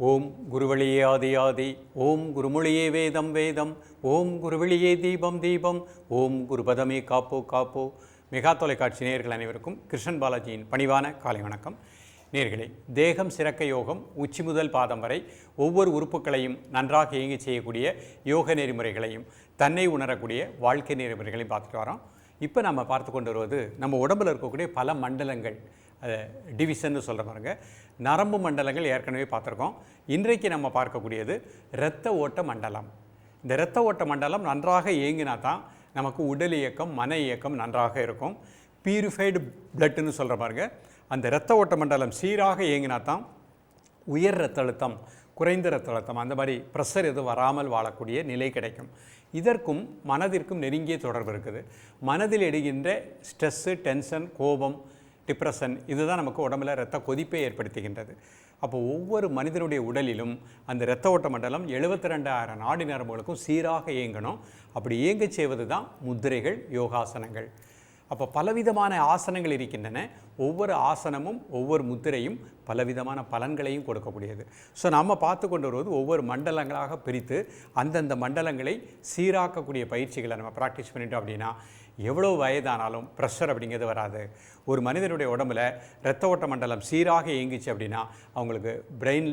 ஓம் குருவழியே ஆதி ஆதி, ஓம் குருமொழியே வேதம் வேதம், ஓம் குருவழியே தீபம் தீபம், ஓம் குருபதமே காப்போ காப்போ. மெகா தொலைக்காட்சி நேயர்கள் அனைவருக்கும் கிருஷ்ணன் பாலாஜியின் பணிவான காலை வணக்கம். நேயர்களே, தேகம் சிறக்க யோகம், உச்சி முதல் பாதம் வரை ஒவ்வொரு உறுப்புகளையும் நன்றாக இயங்கி செய்யக்கூடிய யோக நெறிமுறைகளையும் தன்னை உணரக்கூடிய வாழ்க்கை நெறிமுறைகளையும் பார்த்துட்டு வரோம். இப்போ நம்ம பார்த்து கொண்டு வருவது நம்ம உடம்பில் இருக்கக்கூடிய பல மண்டலங்கள், டிவிஷன்னு சொல்கிற பாருங்க, நரம்பு மண்டலங்கள் ஏற்கனவே பார்த்துருக்கோம். இன்றைக்கு நம்ம பார்க்கக்கூடியது இரத்த ஓட்ட மண்டலம். இந்த இரத்த ஓட்ட மண்டலம் நன்றாக இயங்கினா தான் நமக்கு உடல் இயக்கம், மன இயக்கம் நன்றாக இருக்கும். பியூரிஃபைடு பிளட்டுன்னு சொல்கிற பாருங்க, அந்த இரத்த ஓட்ட மண்டலம் சீராக இயங்கினா தான் உயர் இரத்த அழுத்தம், குறைந்த இரத்த அழுத்தம், அந்த மாதிரி ப்ரெஷர் எதுவும் வராமல் வாழக்கூடிய நிலை கிடைக்கும். இதற்கும் மனதிற்கும் நெருங்கிய தொடர்பு இருக்குது. மனதில் எடுக்கின்ற ஸ்ட்ரெஸ்ஸு, டென்ஷன், கோபம், டிப்ரெஷன், இதுதான் நமக்கு உடம்பில் இரத்த கொதிப்பை ஏற்படுத்துகின்றது. அப்போ ஒவ்வொரு மனிதனுடைய உடலிலும் அந்த இரத்த ஓட்ட மண்டலம் 72,000 நாடி நரம்புகளுக்கும் சீராக இயங்கணும். அப்படி இயங்க செய்வது தான் முத்திரைகள், யோகாசனங்கள். அப்போ பலவிதமான ஆசனங்கள் இருக்கின்றன. ஒவ்வொரு ஆசனமும் ஒவ்வொரு முத்திரையும் பலவிதமான பலன்களையும் கொடுக்கக்கூடியது. ஸோ நம்ம பார்த்து கொண்டு வருவது ஒவ்வொரு மண்டலங்களாக பிரித்து அந்தந்த மண்டலங்களை சீராக்கக்கூடிய பயிற்சிகளை நம்ம ப்ராக்டிஸ் பண்ணிட்டோம் அப்படின்னா எவ்வளோ வயதானாலும் ப்ரெஷர் அப்படிங்கிறது வராது. ஒரு மனிதனுடைய உடம்புல இரத்த ஓட்ட மண்டலம் சீராக இயங்கிச்சு அப்படின்னா அவங்களுக்கு பிரெயின்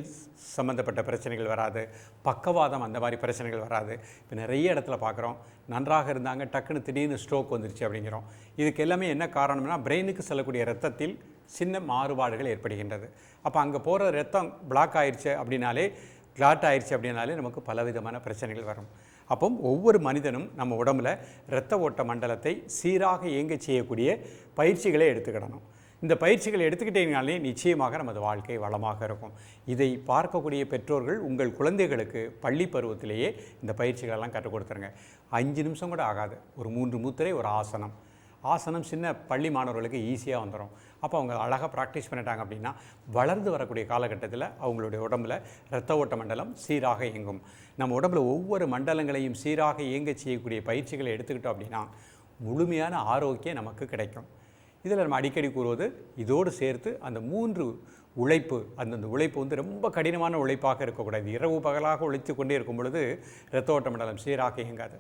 சம்மந்தப்பட்ட பிரச்சனைகள் வராது, பக்கவாதம் அந்த மாதிரி பிரச்சனைகள் வராது. இப்போ நிறைய இடத்துல பார்க்குறோம், நன்றாக இருந்தாங்க, டக்குன்னு திடீர்னு ஸ்ட்ரோக் வந்துருச்சு அப்படிங்கிறோம். இதுக்கு எல்லாமே என்ன காரணம்னா, பிரெயினுக்கு செல்லக்கூடிய இரத்தத்தில் சின்ன மாறுபாடுகள் ஏற்படுகின்றது. அப்போ அங்கே போகிற ரத்தம் பிளாக் ஆயிடுச்சு அப்படின்னாலே, கிளாட் ஆயிடுச்சு அப்படின்னாலே நமக்கு பலவிதமான பிரச்சனைகள் வரும். அப்போ ஒவ்வொரு மனிதனும் நம்ம உடம்புல இரத்த ஓட்ட மண்டலத்தை சீராக இயங்க செய்யக்கூடிய பயிற்சிகளை எடுத்துக்கிடணும். இந்த பயிற்சிகளை எடுத்துக்கிட்டீங்கனாலே நிச்சயமாக நமது வாழ்க்கை வளமாக இருக்கும். இதை பார்க்கக்கூடிய பெற்றோர்கள் உங்கள் குழந்தைகளுக்கு பள்ளி பருவத்திலேயே இந்த பயிற்சிகளெல்லாம் கற்றுக் கொடுத்துருங்க. 5 நிமிஷம் கூட ஆகாது. ஒரு 3 முத்திரை, ஒரு ஆசனம். ஆசனம் சின்ன பள்ளி மாணவர்களுக்கு ஈஸியாக வந்துடும். அப்போ அவங்க அழகாக ப்ராக்டிஸ் பண்ணிட்டாங்க அப்படின்னா வளர்ந்து வரக்கூடிய காலகட்டத்தில் அவங்களுடைய உடம்பில் இரத்த ஓட்ட மண்டலம் சீராக இயங்கும். நம்ம உடம்பில் ஒவ்வொரு மண்டலங்களையும் சீராக இயங்க செய்யக்கூடிய பயிற்சிகளை எடுத்துக்கிட்டோம் அப்படின்னா முழுமையான ஆரோக்கியம் நமக்கு கிடைக்கும். இதில் நம்ம அடிக்கடி கூறுவது, இதோடு சேர்த்து அந்த 3 உழைப்பு, அந்தந்த உழைப்பு ரொம்ப கடினமான உழைப்பாக இருக்கக்கூடாது. இரவு பகலாக உழைத்து கொண்டே இருக்கும் பொழுது இரத்த ஓட்ட மண்டலம் சீராக இயங்காது.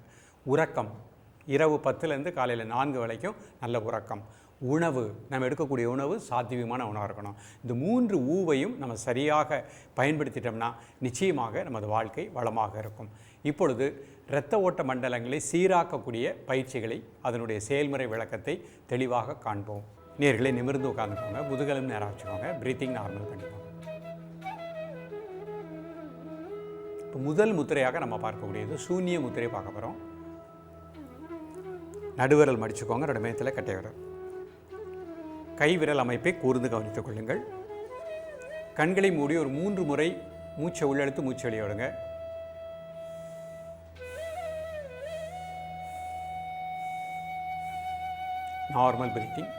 உறக்கம், இரவு 10லேருந்து காலையில் 4 வரைக்கும் நல்ல உறக்கம். உணவு, நம்ம எடுக்கக்கூடிய உணவு சாத்வீகமான உணவாக இருக்கணும். இந்த 3 ஊவையும் நம்ம சரியாக பயன்படுத்திட்டோம்னா நிச்சயமாக நமது வாழ்க்கை வளமாக இருக்கும். இப்பொழுது இரத்த ஓட்ட மண்டலங்களை சீராக்கக்கூடிய பயிற்சிகளை, அதனுடைய செயல்முறை விளக்கத்தை தெளிவாக காண்போம். நேர்களை நிமிர்ந்து உட்காந்துக்கோங்க, முதுகலும் நேராக வச்சுக்கோங்க, பிரீத்திங் நார்மல் பண்ணிக்கோங்க. இப்போ முதல் முத்திரையாக நம்ம பார்க்கக்கூடியது சூன்ய முத்திரை பார்க்க போகிறோம். நடுவிரல் மடிச்சுக்கோங்க, 2 மையத்தில் கட்டை விரல். கை விரல் அமைப்பை கூர்ந்து கவனித்துக் கொள்ளுங்கள். கண்களை மூடி ஒரு 3 முறை மூச்சை உள்ளெழுத்து மூச்சு வெளியே விடுங்க. Normal breathing.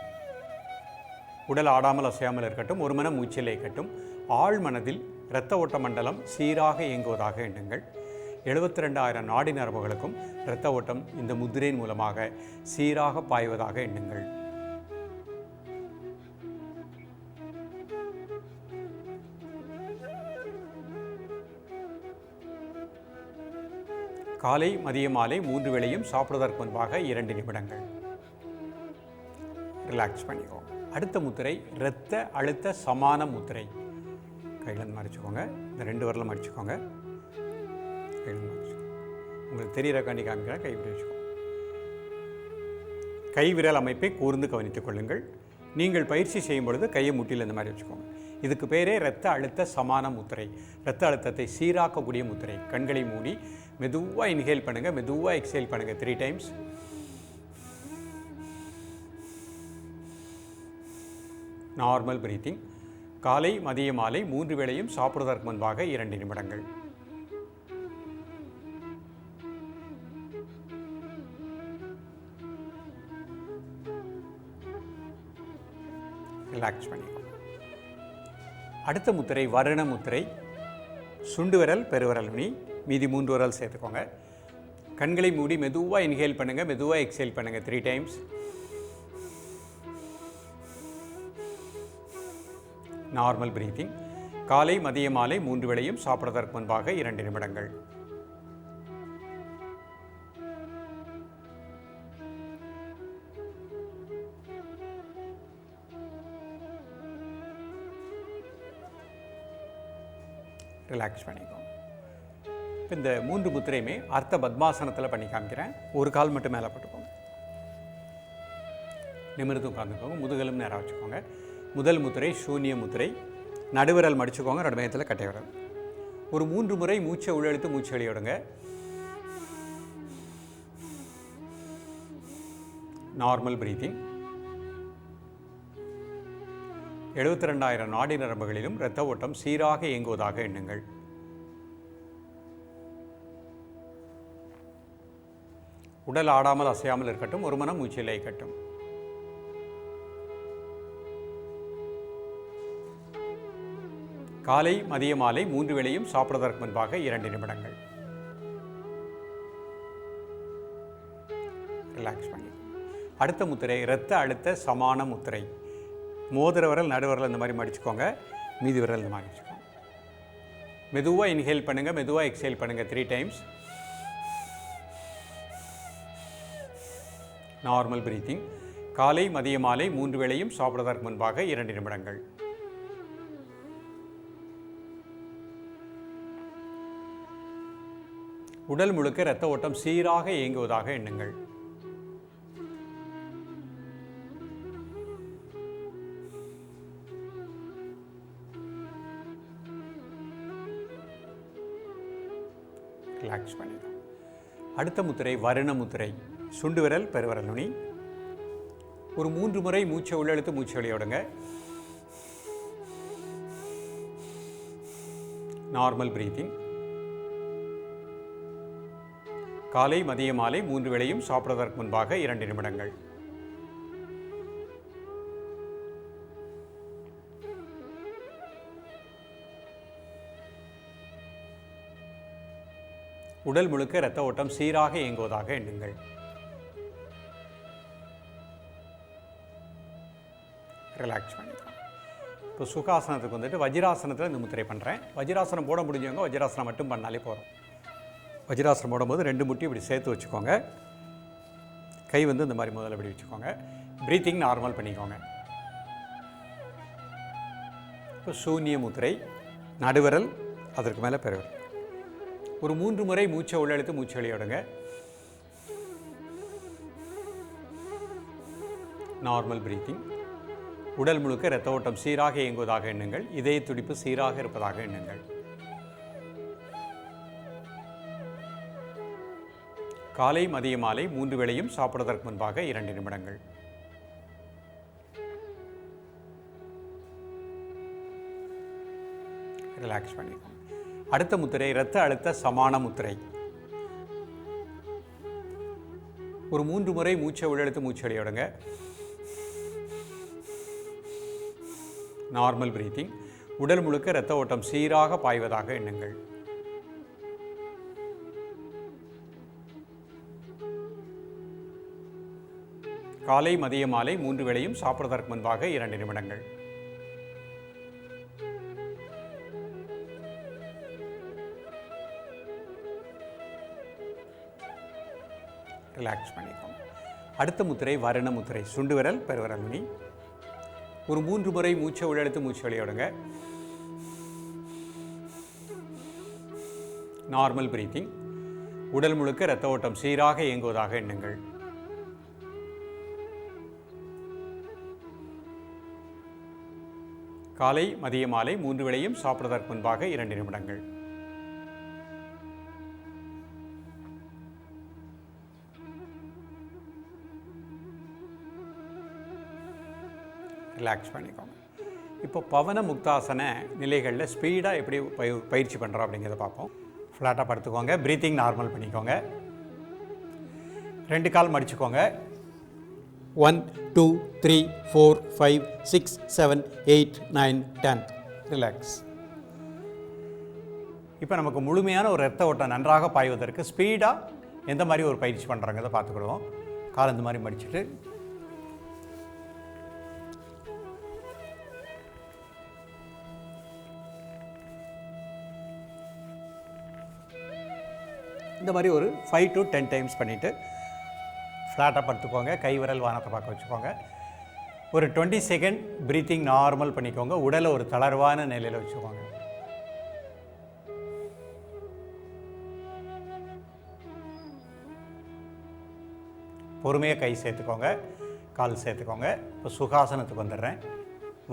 உடல் ஆடாமல் அசையாமல் இருக்கட்டும், ஒரு மன மூச்சில் இருக்கட்டும். ஆழ் மனதில் இரத்த ஓட்ட மண்டலம் சீராக இயங்குவதாக எண்ணுங்கள். 72,000 நாடி நரம்புகளுக்கும் இரத்த ஓட்டம் இந்த முத்திரையின் மூலமாக சீராக பாய்வதாக எண்ணுங்கள். காலை, மதிய, மாலை 3 வேளையும் சாப்பிடுவதற்கு முன்பாக 2 நிமிடங்கள் ரிலாக்ஸ் பண்ணிக்கோங்க. அடுத்த முத்திரை இரத்த அழுத்த சமான முத்திரை. கையில் மடிச்சுக்கோங்க, இந்த 2 விரலும் மடிச்சுக்கோங்க. கையில் மடிச்சுக்கோங்க. உங்களுக்கு தெரிகிற காண்டி காமிக்கிற கை விட்டு வச்சுக்கோங்க. கை விரல் அமைப்பை கூர்ந்து கவனித்துக் கொள்ளுங்கள். நீங்கள் பயிற்சி செய்யும் பொழுது கையை முட்டியில் இந்த மாதிரி வச்சுக்கோங்க. இதுக்கு பேரே இரத்த அழுத்த சமான முத்திரை. இரத்த அழுத்தத்தை சீராக்கக்கூடிய முத்திரை. கண்களை மூடி மெதுவாக இன்ஹேல் பண்ணுங்கள், மெதுவாக எக்ஸேல் பண்ணுங்கள் 3 டைம்ஸ். Normal breathing. காலை, மதிய, மாலை 3 வேளையும் சாப்பிடுவதற்கு முன்பாக 2 நிமிடங்கள். ரிலாக்ஸ் பண்ணிக்கோங்க. அடுத்த முத்திரை வருண முத்திரை. சுண்டு விரல், பெருவிரல் நுனி, மீதி 3 விரல் சேர்த்துக்கோங்க. கண்களை மூடி மெதுவாக இன்ஹேல் பண்ணுங்கள், மெதுவாக எக்ஸேல் பண்ணுங்கள் 3 டைம்ஸ். Normal breathing. காலை மதிய மாலை 3 வேளையும் சாப்பிடுவதற்கு முன்பாக 2 நிமிடங்கள். ரிலாக்ஸ் பண்ணிக்கோங்க. இந்த 3 முத்திரையுமே அர்த்த பத்மாசனத்தில் பண்ணி காமிக்கிறேன். ஒரு கால் மட்டும் மேலே போட்டுக்கோங்க. நிமிர்ந்து உட்காந்துக்கோங்க. முதுகெலும் நேராக வச்சுக்கோங்க. முதல் முத்திரை சூன்ய முத்திரை. நடுவிரல் மடிச்சுக்கோங்க. நடுமையத்தில் கட்டை விரல். ஒரு 3 முறை மூச்சை உள்ளெழுத்து மூச்சு வெளியிடுங்க. Normal breathing. 72,000 நாடி நரம்புகளிலும் இரத்த ஓட்டம் சீராக இயங்குவதாக எண்ணுங்கள். உடல் ஆடாமல் அசையாமல் இருக்கட்டும். ஒரு மனம் மூச்சில் லயிக்கட்டும். காலை மதிய மாலை 3 வேளையும் சாப்பிடுவதற்கு முன்பாக 2 நிமிடங்கள். ரிலாக்ஸ் பண்ணி. அடுத்த முத்திரை இரத்த அழுத்த சமான முத்திரை. மோதிர விரல் நடுவிரல் இந்த மாதிரி மடிச்சுக்கோங்க. மீதி விரல் இந்த மாதிரி வச்சுக்கோங்க. மெதுவாக இன்ஹேல் பண்ணுங்கள். மெதுவாக எக்ஸேல் பண்ணுங்கள் 3 டைம்ஸ். Normal breathing. காலை மதிய மாலை 3 வேளையும் சாப்பிடுவதற்கு முன்பாக 2 நிமிடங்கள். உடல் முழுக்க இரத்த ஓட்டம் சீராக இயங்குவதாக எண்ணுங்கள். ரிலாக்ஸ் பண்ணிடும். அடுத்த முத்திரை வருண முத்திரை. சுண்டு விரல் பெருவிரல் நுனி. ஒரு 3 முறை மூச்சை உள்ளெழுத்து மூச்சு வெளியிடுங்க. Normal breathing. காலை மதிய மாலை 3 வேளையும் சாப்பிடுவதற்கு முன்பாக 2 நிமிடங்கள். உடல் முழுக்க இரத்த ஓட்டம் சீராக இயங்குவதாக எண்ணுங்கள். ரிலாக்ஸ் பண்ணிக்கலாம். இப்போ சுகாசனத்துக்கு வந்துட்டு வஜ்ராசனத்தில் இந்த முத்திரை பண்ணுறேன். வஜ்ராசனம் போட முடிஞ்சவங்க வஜ்ராசனம் மட்டும் பண்ணாலே போகிறோம். வஜ்ராசனம் போடும்போது 2 முட்டி இப்படி சேர்த்து வச்சுக்கோங்க. கை வந்து இந்த மாதிரி முதல்ல இப்படி வச்சுக்கோங்க. ப்ரீத்திங் நார்மல் பண்ணிக்கோங்க. இப்போ சூன்ய முத்திரை. நடுவிரல் அதற்கு மேலே பெருவிரல். ஒரு 3 முறை மூச்சை உள்ளெழுத்து மூச்சு வெளியிடுங்க. Normal breathing. உடல் முழுக்க இரத்த ஓட்டம் சீராக இயங்குவதாக எண்ணுங்கள். இதய துடிப்பு சீராக இருப்பதாக எண்ணுங்கள். காலை மதிய மாலை 3 வேளையும் சாப்பிடுவதற்கு முன்பாக 2 நிமிடங்கள். ரிலாக்ஸ் பண்ணிக்கோங்க. அடுத்த முத்திரை இரத்த அழுத்த சமான முத்திரை. ஒரு 3 முறை மூச்சை உள்ளெழுத்து மூச்சு வெளியிடுங்க. Normal breathing. உடல் முழுக்க இரத்த ஓட்டம் சீராக பாய்வதாக எண்ணுங்கள். காலை மதிய மாலை 3 வேளையும் சாப்பிடுவதற்கு முன்பாக 2 நிமிடங்கள். ரிலாக்ஸ் பண்ணிக்கோங்க. அடுத்த முத்திரை வருண முத்திரை. சுண்டு விரல் பெருவிரல் நுனி. ஒரு 3 முறை மூச்சை உள்ளெழுத்து மூச்சு வெளியிடுங்க. Normal breathing. உடல் முழுக்க இரத்த ஓட்டம் சீராக இயங்குவதாக எண்ணுங்கள். காலை மதிய மாலை 3 வேளையும் சாப்பிடுவதற்கு முன்பாக 2 நிமிடங்கள். ரிலாக்ஸ் பண்ணிக்கோங்க. இப்போ பவன முக்தாசன நிலைகளில் ஸ்பீடாக எப்படி பயிற்சி பண்ணுறோம் அப்படிங்கிறத பார்ப்போம். ஃப்ளாட்டாக படுத்துக்கோங்க. ப்ரீத்திங் நார்மல் பண்ணிக்கோங்க. 2 கால் மடிச்சுக்கோங்க. 1 2 3 4 5 6 7 8 9 10. ரிலாக்ஸ். இப்போ நமக்கு முழுமையான ஒரு இரத்த ஓட்டம் நன்றாக பாய்வதற்கு ஸ்பீடாக எந்த மாதிரி ஒரு பயிற்சி பண்ணுறாங்கிறத பார்த்துக்கிடுவோம். கால் இந்த மாதிரி மடிச்சுட்டு இந்த மாதிரி ஒரு 5 to 10 டைம்ஸ் பண்ணிவிட்டு ஃப்ளாட்டாக படுத்துக்கோங்க. கை விரல் வானத்தை பார்க்க வச்சுக்கோங்க. ஒரு 20 செகண்ட் ப்ரீத்திங் நார்மல் பண்ணிக்கோங்க. உடலை ஒரு தளர்வான நிலையில் வச்சுக்கோங்க. பொறுமையாக கை சேர்த்துக்கோங்க, கால் சேர்த்துக்கோங்க. இப்போ சுகாசனத்துக்கு வந்துடுறேன்.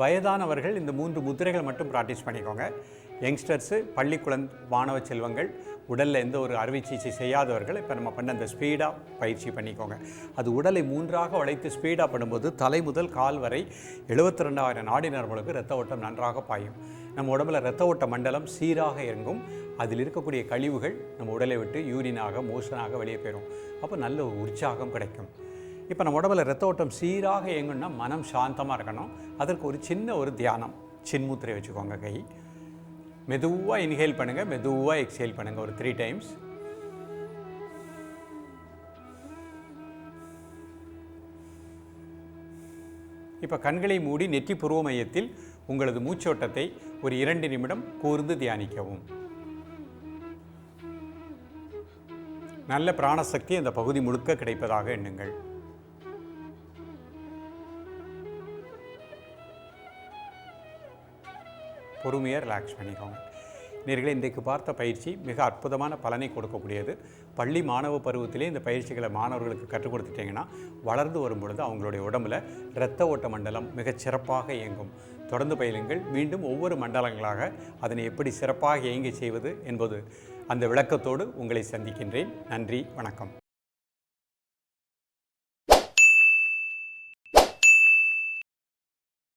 வயதானவர்கள் இந்த 3 முத்திரைகள் மட்டும் ப்ராக்டிஸ் பண்ணிக்கோங்க. யங்ஸ்டர்ஸு, மாணவ செல்வங்கள், உடலில் எந்த ஒரு அறுவை சிகிச்சை செய்யாதவர்கள் இப்போ நம்ம பண்ண அந்த ஸ்பீடாக பயிற்சி பண்ணிக்கோங்க. அது உடலை 3ஆக வளைத்து ஸ்பீடாக பண்ணும்போது தலை முதல் கால் வரை 72,000 நாடி நரம்புகளுக்கு இரத்த ஓட்டம் நன்றாக பாயும். நம்ம உடம்புல இரத்த ஓட்ட மண்டலம் சீராக இயங்கும். அதில் இருக்கக்கூடிய கழிவுகள் நம்ம உடலை விட்டு யூரினாக, மோஷனாக வெளியே போயிடும். அப்போ நல்ல ஒரு உற்சாகம் கிடைக்கும். இப்போ நம்ம உடம்புல இரத்த ஓட்டம் சீராக இயங்கணும்னா மனம் சாந்தமாக இருக்கணும். அதற்கு ஒரு சின்ன ஒரு தியானம். சின்முத்திரை வச்சுக்கோங்க. கை மெதுவாக இன்ஹேல் பண்ணுங்கள், மெதுவாக எக்ஸேல் பண்ணுங்கள் ஒரு 3 டைம்ஸ். இப்போ கண்களை மூடி நெற்றி புருவ மையத்தில் உங்களது மூச்சோட்டத்தை ஒரு 2 நிமிடம் கூர்ந்து தியானிக்கவும். நல்ல பிராணசக்தி அந்த பகுதி முழுக்க கிடைப்பதாக எண்ணுங்கள். பொறுமையாக ரிலாக்ஸ் பண்ணிக்கோங்க. நேர்களே, இன்றைக்கு பார்த்த பயிற்சி மிக அற்புதமான பலனை கொடுக்கக்கூடியது. பள்ளி மாணவ பருவத்திலே இந்த பயிற்சிகளை மாணவர்களுக்கு கற்றுக் கொடுத்துட்டிங்கன்னா வளர்ந்து வரும் பொழுது அவங்களுடைய உடம்பில் இரத்த ஓட்ட மண்டலம் மிகச் சிறப்பாக இயங்கும். தொடர்ந்து பயிலுங்கள். மீண்டும் ஒவ்வொரு மண்டலங்களாக அதனை எப்படி சிறப்பாக இயங்க செய்வது என்பது அந்த விளக்கத்தோடு உங்களை சந்திக்கின்றேன். நன்றி, வணக்கம்.